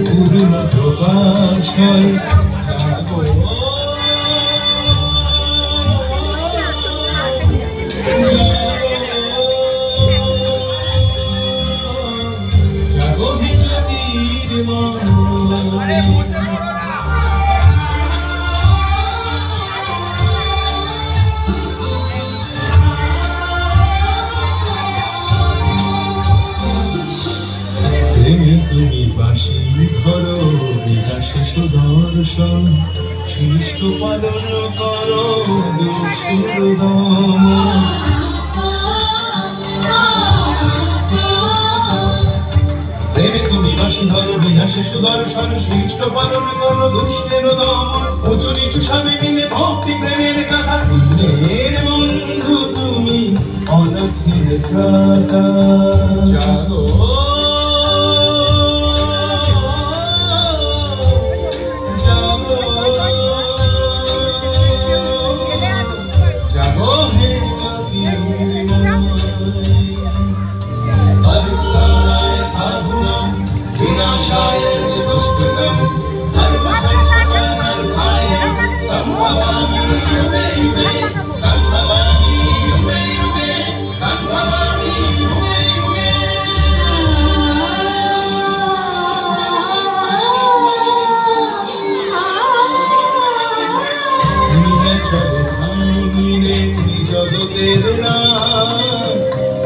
পূর্ণ প্রকাশ হয় জাগো জাগো হে জ্যোতির্ময় তুমি বাসি ধরো বিকাশে সুদর্শন সৃষ্ট পালন করো দুষ্টুর দমন প্রেমে তুমি বাসি ধরো বিকাশে সুদর্শন সৃষ্ট পালন করো দুষ্টের দমন উঁচু নিচু সবে মিলে ভক্তি প্রেমের কথা দিনের বন্ধু তুমি অনখের ত্রাতা জাগো विनाशाय च दुष्कृतम् धर्मस्य सकारार्थाय सम्भवामि युगे युगे सम्भवामि युगे युगे सम्भवामि युगे युगे नीरजल भांगिने जगतेर नाम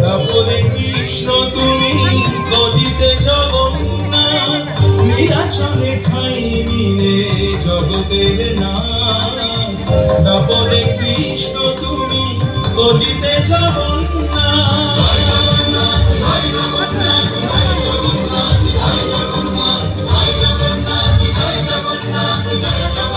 তাপরে কৃষ্ণ তুমি গদিতে জগন্নাথ নীলাচলে ঠাই মিলে জগতের নাম তাপরে কৃষ্ণ তুমি গদিতে জগন্নাথ জয় জগন্নাথ জয় জগন্নাথ জয় জগন্নাথ জয় জগন্নাথ জয় জগন্নাথ জয় জগন্নাথ জয় জগন্নাথ